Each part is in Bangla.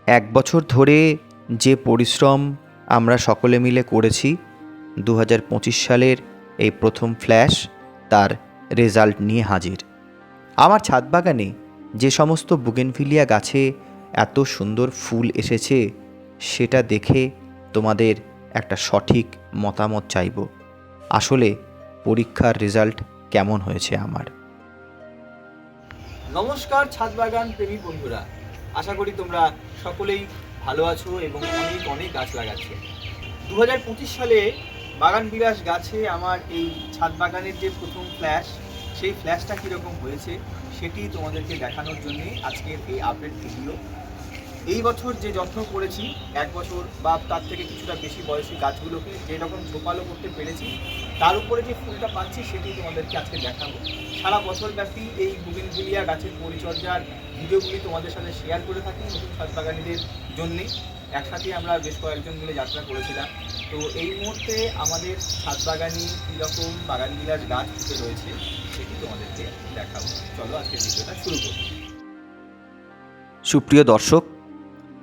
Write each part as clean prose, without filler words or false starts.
এক বছর ধরে যে পরিশ্রম আমরা সকলে মিলে করেছি, 2025 সালের এই প্রথম ফ্ল্যাশ তার রেজাল্ট নিয়ে হাজির। আমার ছাদ বাগানে যে সমস্ত বুগেনভিলিয়া গাছে এত সুন্দর ফুল এসেছে, সেটা দেখে তোমাদের একটা সঠিক মতামত চাইব। আসলে পরীক্ষার রেজাল্ট কেমন হয়েছে আমার। নমস্কার ছাদ বাগান প্রেমী বন্ধুরা, আশা করি তোমরা সকলেই ভালো আছো এবং অনেক অনেক গাছ লাগাচ্ছ। 2025 সালে বাগান বিলাস গাছে আমার এই ছাদ বাগানের যে প্রথম ফ্ল্যাশ, সেই ফ্ল্যাশটা কীরকম হয়েছে সেটি তোমাদেরকে দেখানোর জন্যে আজকের এই আপডেট ভিডিও। এই বছর যে যত্ন করেছি, এক বছর বা তার থেকে কিছুটা বেশি বয়সী গাছগুলোকে যেরকম ঝোপালো করতে পেরেছি, তার উপরে যে ফুলটা পাচ্ছি সেটি তোমাদেরকে আজকে দেখাবো। সারা বছর ব্যাপী এই বুগেনভিলিয়া গাছের পরিচর্যার ভিডিওগুলি তোমাদের সাথে শেয়ার করে থাকি নতুন ছাদ বাগানীদের জন্যে। একসাথে আমরা বেশ কয়েকজন মিলে যাত্রা করেছিলাম। তো এই মুহূর্তে আমাদের ছাদ বাগানে কীরকম বাগান বিলাস গাছ ফুটে রয়েছে সেটি তোমাদেরকে দেখাবো। চলো আজকের ভিডিওটা শুরু করি। সুপ্রিয় দর্শক,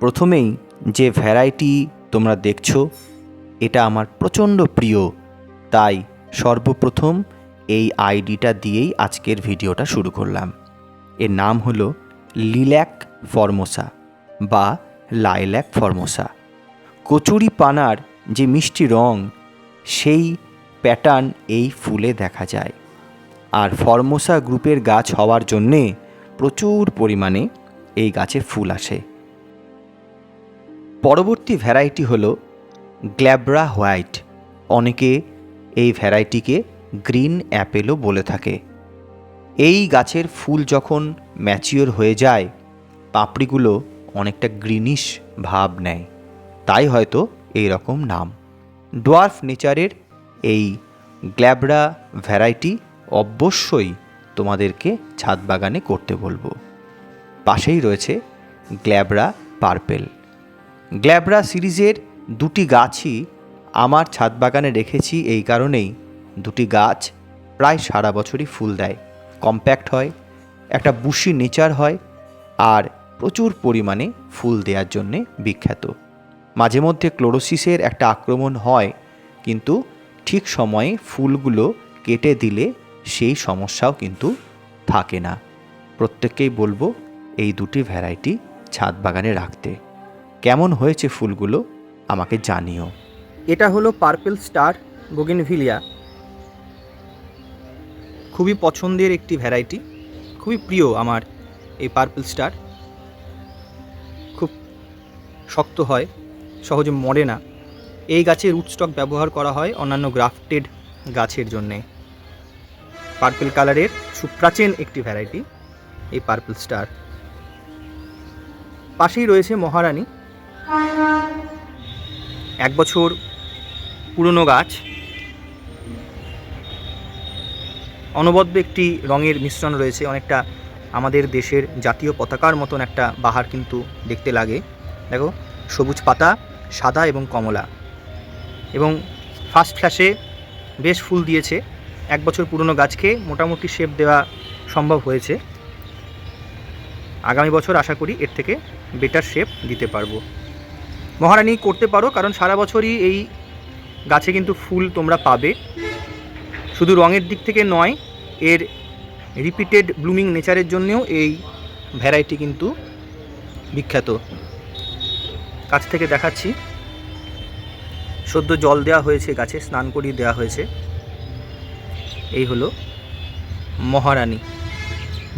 প্রথমেই যে ভ্যারাইটি তোমরা দেখছো, এটা আমার প্রচণ্ড প্রিয়, তাই সর্বপ্রথম এই আইডিটা দিয়েই আজকের ভিডিওটা শুরু করলাম। এর নাম হলো লিল্যাক ফর্মোসা বা লাইল্যাক ফর্মোসা। কচুরি পানার যে মিষ্টি রং, সেই প্যাটার্ন এই ফুলে দেখা যায়। আর ফর্মোসা গ্রুপের গাছ হওয়ার জন্যে প্রচুর পরিমাণে এই গাছে ফুল আসে। পরবর্তী ভ্যারাইটি হলো গ্ল্যাব্রা হোয়াইট। অনেকে এই ভ্যারাইটিকে গ্রিন অ্যাপেলও বলে থাকে। এই গাছের ফুল যখন ম্যাচিওর হয়ে যায়, পাপড়িগুলো অনেকটা গ্রিনিশ ভাব নেয়, তাই হয়তো এই রকম নাম। ডোয়ার্ফ নেচারের এই গ্ল্যাব্রা ভ্যারাইটি অবশ্যই তোমাদেরকে ছাদ বাগানে করতে বলবো। পাশেই রয়েছে গ্ল্যাব্রা পার্পেল। গ্ল্যাব্রা সিরিজের দুটি গাছই আমার ছাদ বাগানে রেখেছি এই কারণেই, দুটি গাছ প্রায় সারা বছরই ফুল দেয়, কম্প্যাক্ট হয়, একটা বুশি নেচার হয়, আর প্রচুর পরিমাণে ফুল দেওয়ার জন্যে বিখ্যাত। মাঝে মধ্যে ক্লোরোসিসের একটা আক্রমণ হয়, কিন্তু ঠিক সময়ে ফুলগুলো কেটে দিলে সেই সমস্যাও কিন্তু থাকে না। প্রত্যেককেই বলবো এই দুটি ভ্যারাইটি ছাদ বাগানে রাখতে। কেমন হয়েছে ফুলগুলো আমাকে জানিও। এটা হলো পার্পেল স্টার বুগেনভিলিয়া। খুবই পছন্দের একটি ভ্যারাইটি, খুবই প্রিয় আমার এই পার্পেল স্টার। খুব শক্ত হয়, সহজে মরে না। এই গাছের রুট স্টক ব্যবহার করা হয় অন্যান্য গ্রাফটেড গাছের জন্যে। পার্পেল কালারের সুপ্রাচীন একটি ভ্যারাইটি এই পার্পেল স্টার। পাশেই রয়েছে মহারানী, এক বছর পুরনো গাছ। অনবদ্য একটি রঙের মিশ্রণ রয়েছে, অনেকটা আমাদের দেশের জাতীয় পতাকার মতন একটা বাহার কিন্তু দেখতে লাগে। দেখো, সবুজ পাতা, সাদা এবং কমলা, এবং ফার্স্ট ফ্ল্যাশে বেশ ফুল দিয়েছে। এক বছর পুরনো গাছকে মোটামুটি শেপ দেওয়া সম্ভব হয়েছে। আগামী বছর আশা করি এর থেকে বেটার শেপ দিতে পারবো। মহারানী করতে পারো, কারণ সারা বছরই এই গাছে কিন্তু ফুল তোমরা পাবে। শুধু রঙের দিক থেকে নয়, এর রিপিটেড ব্লুমিং নেচারের জন্যেও এই ভ্যারাইটি কিন্তু বিখ্যাত। কাছ থেকে দেখাচ্ছি, সদ্য জল দেওয়া হয়েছে গাছে, স্নান করিয়ে দেওয়া হয়েছে। এই হলো মহারানী,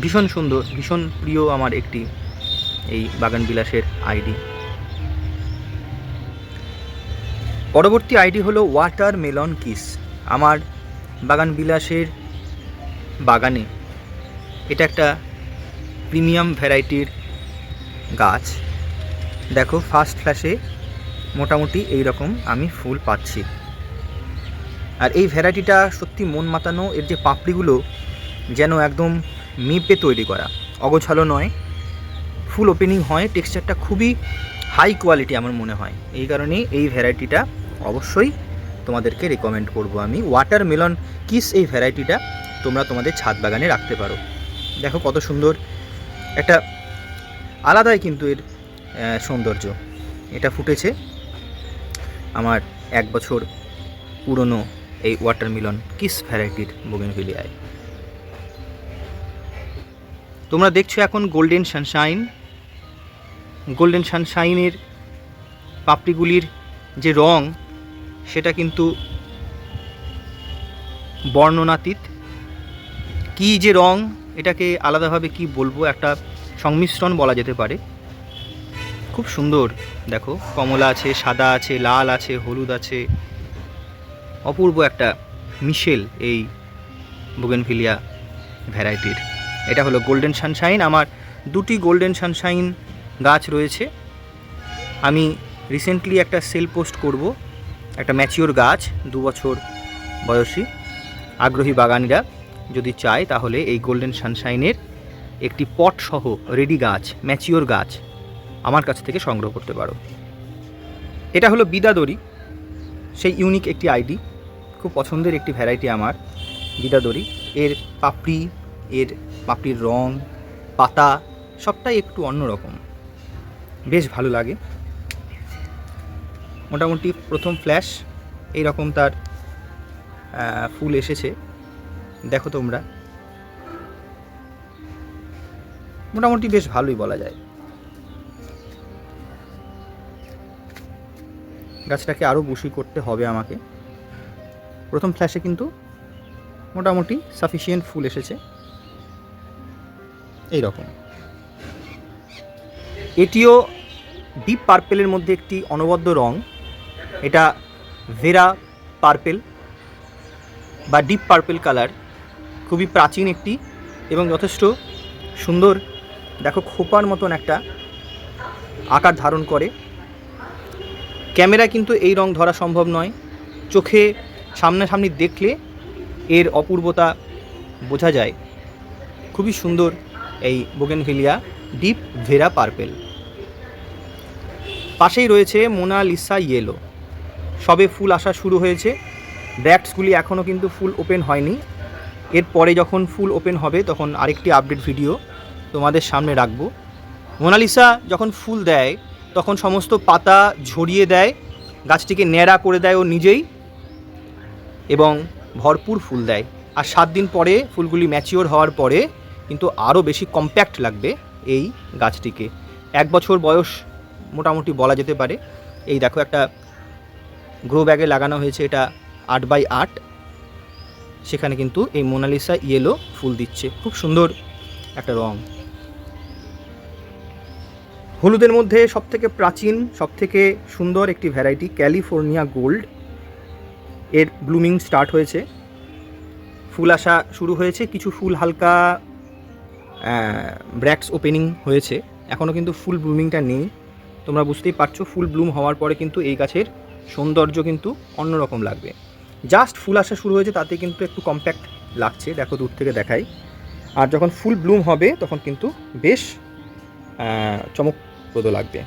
ভীষণ সুন্দর, ভীষণ প্রিয় আমার একটি এই বাগান বিলাসের আইডি। পরবর্তী আইডি হলো ওয়াটারমেলন কিস। আমার বাগান বিলাসের বাগানে এটা একটা প্রিমিয়াম ভ্যারাইটির গাছ। দেখো, ফার্স্ট ফ্ল্যাশে মোটামুটি এই রকম আমি ফুল পাচ্ছি। আর এই ভ্যারাইটিটা সত্যি মন মাতানো। এর যে পাপড়িগুলো যেন একদম মেপে তৈরি করা, অগোছালো নয়, ফুল ওপেনিং হয়, টেক্সচারটা খুবই হাই কোয়ালিটি আমার মনে হয়। এই কারণেই এই ভ্যারাইটিটা অবশ্যই তোমাদেরকে রেকমেন্ড করব আমি। ওয়াটারমেলন কিস এই ভ্যারাইটিটা তোমরা তোমাদের ছাদ বাগানে রাখতে পারো। দেখো কত সুন্দর, একটা আলাদাই কিন্তু এর সৌন্দর্য। এটা ফুটেছে আমার 1 বছর পুরনো এই ওয়াটারমেলন কিস ভ্যারাইটির বোগেনভিলিয়ায়। তোমরা দেখছো এখন গোল্ডেন সানশাইন। গোল্ডেন সানশাইনের পাপড়িগুলির যে রং সেটা কিন্তু বর্ণনাতীত। কি যে রং, এটাকে আলাদাভাবে কি বলবো, একটা সংমিশ্রণ বলা যেতে পারে। খুব সুন্দর। দেখো, কমলা আছে, সাদা আছে, লাল আছে, হলুদ আছে, অপূর্ব একটা মিশেল এই বোগেনভিলিয়া ভ্যারাইটির। এটা হলো গোল্ডেন সানশাইন। আমার 2টি গোল্ডেন সানশাইন গাছ রয়েছে। আমি রিসেন্টলি একটা সেল পোস্ট করব, একটা ম্যাচিওর গাছ 2 বছর বয়সী। আগ্রহী বাগানিরা যদি চায় তাহলে এই গোল্ডেন সানশাইনের একটি পট সহ রেডি গাছ, ম্যাচিওর গাছ আমার কাছ থেকে সংগ্রহ করতে পারো। এটা হলো বিদাদরি, সেই ইউনিক একটি আইডি। খুব পছন্দের একটি ভ্যারাইটি আমার বিদাদরি। এর পাপড়ির রং, পাতা সবটাই একটু অন্যরকম, বেশ ভালো লাগে। মোটামুটি প্রথম ফ্ল্যাশ এইরকম তার ফুল এসেছে। দেখো তোমরা, মোটামুটি বেশ ভালোই বলা যায়। গাছটাকে আরও বুশি করতে হবে আমাকে। প্রথম ফ্ল্যাশে কিন্তু মোটামুটি সাফিসিয়েন্ট ফুল এসেছে এই রকম। এটিও ডিপ পার্পেলের মধ্যে একটি অনবদ্য রং। এটা ভেরা পার্পেল বা ডিপ পার্পেল কালার, খুবই প্রাচীন একটি এবং যথেষ্ট সুন্দর। দেখো, খোপার মতন একটা আকার ধারণ করে। ক্যামেরা কিন্তু এই রং ধরা সম্ভব নয়, চোখে সামনাসামনি দেখলে এর অপূর্বতা বোঝা যায়। খুবই সুন্দর এই বোগেনভিলিয়া ডিপ ভেরা পার্পেল। পাশেই রয়েছে মোনালিসা ইয়েলো। সবে ফুল আসা শুরু হয়েছে, ব্র্যাক্টসগুলি এখনও কিন্তু ফুল ওপেন হয়নি। এরপরে যখন ফুল ওপেন হবে তখন আরেকটি আপডেট ভিডিও তোমাদের সামনে রাখবো। মোনালিসা যখন ফুল দেয় তখন সমস্ত পাতা ঝরিয়ে দেয়, গাছটিকে ন্যাড়া করে দেয় ও নিজেই, এবং ভরপুর ফুল দেয়। আর 7 দিন পরে ফুলগুলি ম্যাচিওর হওয়ার পরে কিন্তু আরও বেশি কম্প্যাক্ট লাগবে এই গাছটিকে। 1 বছর বয়স মোটামুটি বলা যেতে পারে। এই দেখো, একটা গ্রো ব্যাগে লাগানো হয়েছে, এটা 8x8। সেখানে কিন্তু এই মোনালিসা ইয়েলো ফুল দিচ্ছে। খুব সুন্দর একটা রং। হলুদের মধ্যে সবথেকে প্রাচীন, সবথেকে সুন্দর একটি ভ্যারাইটি ক্যালিফোর্নিয়া গোল্ড। এর ব্লুমিং স্টার্ট হয়েছে, ফুল আসা শুরু হয়েছে। কিছু ফুল হালকা ব্র্যাক্টস ওপেনিং হয়েছে, এখনও কিন্তু ফুল ব্লুমিংটা নেই। তোমরা বুঝতেই পারছো, ফুল ব্লুম হওয়ার পরে কিন্তু এই গাছের সৌন্দর্য কিন্তু অন্যরকম লাগবে। জাস্ট ফুল আসা শুরু হয়েছে তাতে কিন্তু একটু কম্প্যাক্ট লাগছে, দেখো দূর থেকে দেখাই। আর যখন ফুল ব্লুম হবে তখন কিন্তু বেশ চমকপ্রদ লাগবে।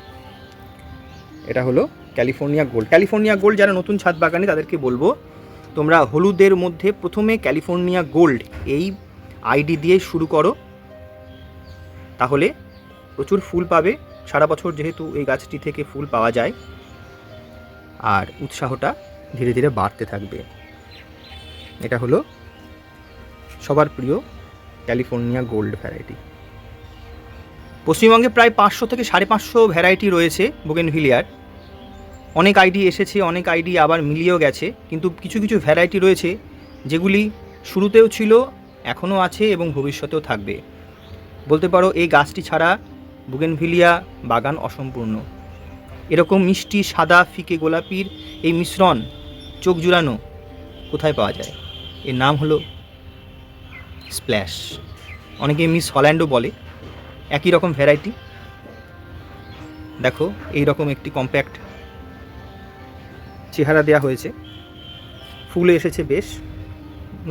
এটা হলো ক্যালিফোর্নিয়া গোল্ড। ক্যালিফোর্নিয়া গোল্ড যারা নতুন ছাদ বাগানি তাদেরকে বলবো, তোমরা হলুদের মধ্যে প্রথমে ক্যালিফোর্নিয়া গোল্ড এই আইডি দিয়ে শুরু করো, তাহলে প্রচুর ফুল পাবে সারা বছর, যেহেতু এই গাছটি থেকে ফুল পাওয়া যায়, আর উৎসাহটা ধীরে ধীরে বাড়তে থাকবে। এটা হলো সবার প্রিয় ক্যালিফোর্নিয়া গোল্ড ভ্যারাইটি। পশ্চিমবঙ্গে প্রায় 500 থেকে 550 ভ্যারাইটি রয়েছে বোগেনভিলিয়ার। অনেক আইডি এসেছে, অনেক আইডি আবার মিলিয়েও গেছে, কিন্তু কিছু কিছু ভ্যারাইটি রয়েছে যেগুলি শুরুতেও ছিল, এখনও আছে এবং ভবিষ্যতেও থাকবে। বলতে পারো এই গাছটি ছাড়া বোগেনভিলিয়া বাগান অসম্পূর্ণ। এরকম মিষ্টি সাদা ফিকে গোলাপির এই মিশ্রণ চোখ জুড়ানো কোথায় পাওয়া যায়? এর নাম হলো স্প্ল্যাশ। অনেকে মিস হল্যান্ডও বলে। একই রকম ভ্যারাইটি। দেখো, এই রকম একটি কম্প্যাক্ট চেহারা দেওয়া হয়েছে, ফুল এসেছে, বেশ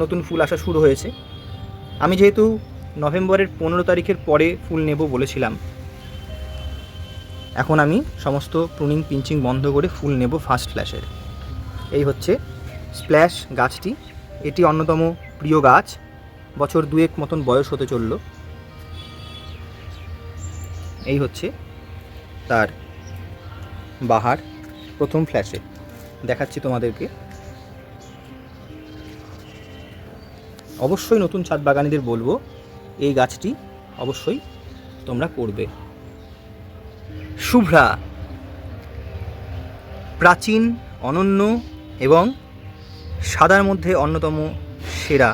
নতুন ফুল আসা শুরু হয়েছে। আমি যেহেতু নভেম্বরের 15 তারিখের পরে ফুল নেব বলেছিলাম, এখন আমি সমস্ত প্রুনিং পিঞ্চিং বন্ধ করে ফুল নেব ফার্স্ট ফ্ল্যাশের। এই হচ্ছে স্প্ল্যাশ গাছটি। এটি অন্যতম প্রিয় গাছ, বছর 2 মতন বয়স হতে চলল। এই হচ্ছে তার বাহার প্রথম ফ্ল্যাশে দেখাচ্ছি তোমাদেরকে। অবশ্যই নতুন ছাদ বাগানীদের বলবো এই গাছটি অবশ্যই তোমরা করবে। শুভ্রা প্রাচীন, অনন্য এবং সাদার মধ্যে অন্যতম সেরা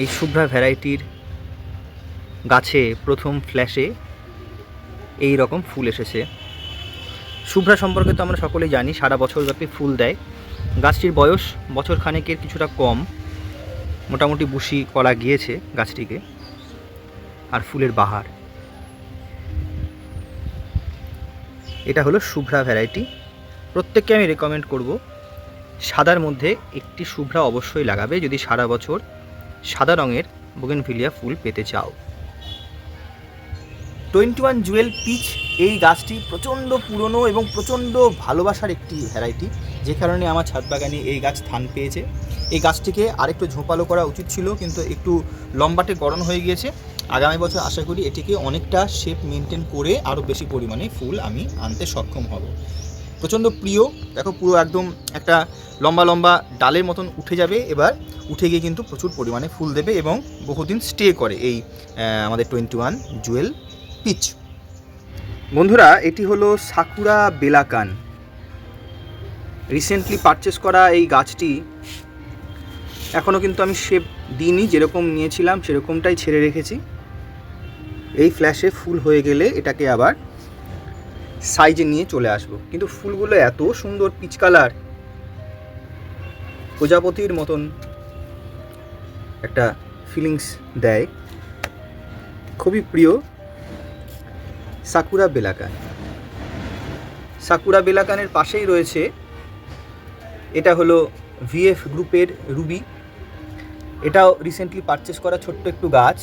এই শুভ্রা ভ্যারাইটির গাছে প্রথম ফ্ল্যাশে এই রকম ফুল এসেছে। শুভ্রা সম্পর্কে তো আমরা সকলেই জানি, সারা বছরব্যাপী ফুল দেয়। গাছটির বয়স বছর খানেকের কিছুটা কম, মোটামুটি বুশি করা গিয়েছে গাছটিকে। আর ফুলের বাহার, এটা হলো শুভ্রা ভ্যারাইটি। প্রত্যেককে আমি রেকমেন্ড করব সাদার মধ্যে একটি শুভ্রা অবশ্যই লাগাবে যদি সারা বছর সাদা রঙের বোগেনভিলিয়া ফুল পেতে চাও। 21 জুয়েল পিচ এই গাছটি প্রচণ্ড পুরনো এবং প্রচণ্ড ভালোবাসার একটি ভ্যারাইটি, যে কারণে আমার ছাদ বাগানে এই গাছ স্থান পেয়েছে। এই গাছটিকে আরেকটু ঝোপালো করা উচিত ছিল, কিন্তু একটু লম্বাটে গড়ন হয়ে গিয়েছে। আগামী বছর আশা করি এটিকে অনেকটা শেপ মেনটেন করে আরও বেশি পরিমাণে ফুল আমি আনতে সক্ষম হব। প্রচণ্ড প্রিয়, দেখো পুরো একদম একটা লম্বা লম্বা ডালের মতন উঠে যাবে, এবার উঠে গিয়ে কিন্তু প্রচুর পরিমাণে ফুল দেবে এবং বহুদিন স্টে করে এই আমাদের 21 জুয়েল পিচ। বন্ধুরা, এটি হলো সাকুরা বেলাকান। রিসেন্টলি পারচেস করা এই গাছটি এখনও কিন্তু আমি শেপ দিইনি, যেরকম নিয়েছিলাম সেরকমটাই ছেড়ে রেখেছি। এই ফ্ল্যাশে ফুল হয়ে গেলে এটাকে আবার সাইজে নিয়ে চলে আসব। কিন্তু ফুলগুলো এত সুন্দর পিচ কালার, প্রজাপতির মতন একটা ফিলিংস দেয়, খুবই প্রিয় সাকুরা বেলাকান। সাকুরা বেলাকানের পাশেই রয়েছে, এটা হলো ভিএফ গ্রুপের রুবি। এটাও রিসেন্টলি পারচেস করা ছোট্ট একটু গাছ।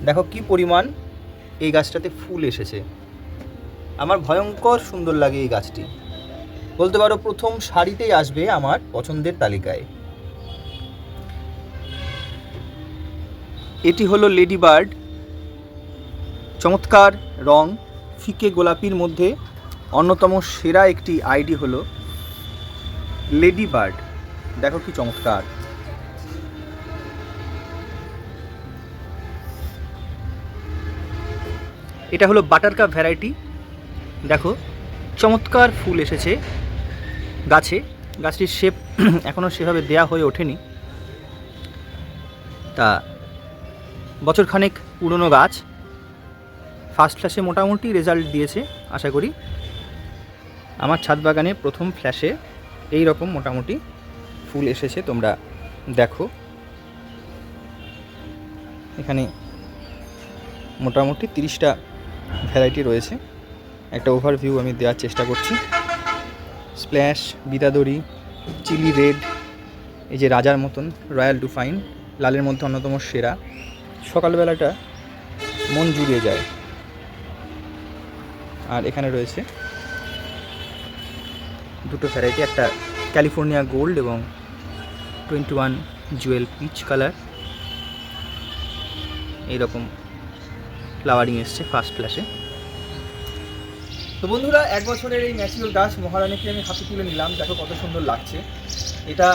দেখো কি পরিমাণ এই গাছটাতে ফুল এসেছে, আমার ভয়ঙ্কর সুন্দর লাগে এই গাছটি। বলতে পারো প্রথম সারিতেই আসবে আমার পছন্দের তালিকায়। এটি হলো লেডি বার্ড। চমৎকার রং, ফিকে গোলাপির মধ্যে অন্যতম সেরা একটি আইডি হলো লেডি বার্ড। দেখো কি চমৎকার। এটা হলো বাটারকাপ ভ্যারাইটি। দেখো চমৎকার ফুল এসেছে গাছে। গাছটির শেপ এখনও সেভাবে দেয়া হয়ে ওঠেনি, তা বছরখানেক পুরনো গাছ। ফার্স্ট ফ্ল্যাশে মোটামুটি রেজাল্ট দিয়েছে। আশা করি আমার ছাদ বাগানে প্রথম ফ্ল্যাশে এই রকম মোটামুটি ফুল এসেছে। তোমরা দেখো এখানে মোটামুটি 30টা ভ্যারাইটি রয়েছে। একটা ওভারভিউ আমি দেওয়ার চেষ্টা করছি। স্প্ল্যাশ, বিদাদরি, চিলি রেড, এই যে রাজার মতন রয়্যাল ডুফাইন, লালের মধ্যে অন্যতম সেরা। সকালবেলাটা মন জুড়িয়ে যায়। আর এখানে রয়েছে দুটো ভ্যারাইটি, একটা ক্যালিফোর্নিয়া গোল্ড এবং 21 জুয়েল পিচ কালার। এইরকম ফ্লাওয়ারিং এসছে ফার্স্ট ফ্ল্যাশে। তো বন্ধুরা, এক বছরের এই ম্যাচিওর গাছ মহারানীকে আমি হাতে তুলে নিলাম। দেখো কত সুন্দর লাগছে এটা।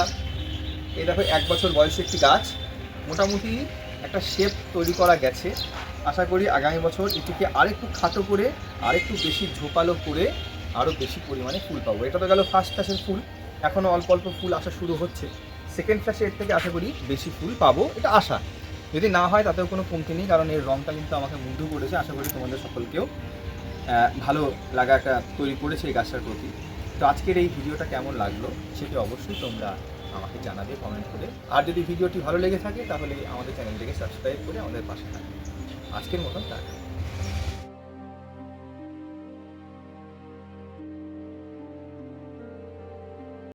এই দেখো 1 বছর বয়সী একটি গাছ, মোটামুটি একটা শেপ তৈরি করা গেছে। আশা করি আগামী বছর এটিকে আরেকটু খাটো করে, আরেকটু বেশি ঝোপালো করে আরও বেশি পরিমাণে ফুল পাবো। এটা তো গেল ফার্স্ট ফ্ল্যাশের ফুল, এখনও অল্প অল্প ফুল আসা শুরু হচ্ছে। সেকেন্ড ফ্ল্যাশে এর থেকে আশা করি বেশি ফুল পাবো, এটা আশা। যদি না হয় তাতেও কোনো কমতি নেই, কারণ এর রঙটা কিন্তু আমাকে মুগ্ধ করেছে। আশা করি তোমাদের সকলকেও ভালো লাগা একটা তৈরি করেছে এই গাছটার প্রতি। তো আজকের এই ভিডিওটা কেমন লাগলো সেটি অবশ্যই তোমরা আমাকে জানাবে কমেন্ট করে। আর যদি ভিডিওটি ভালো লেগে থাকে তাহলে আমাদের চ্যানেলটিকে সাবস্ক্রাইব করে আমাদের পাশে থাকবে। আজকের মতন টাটা।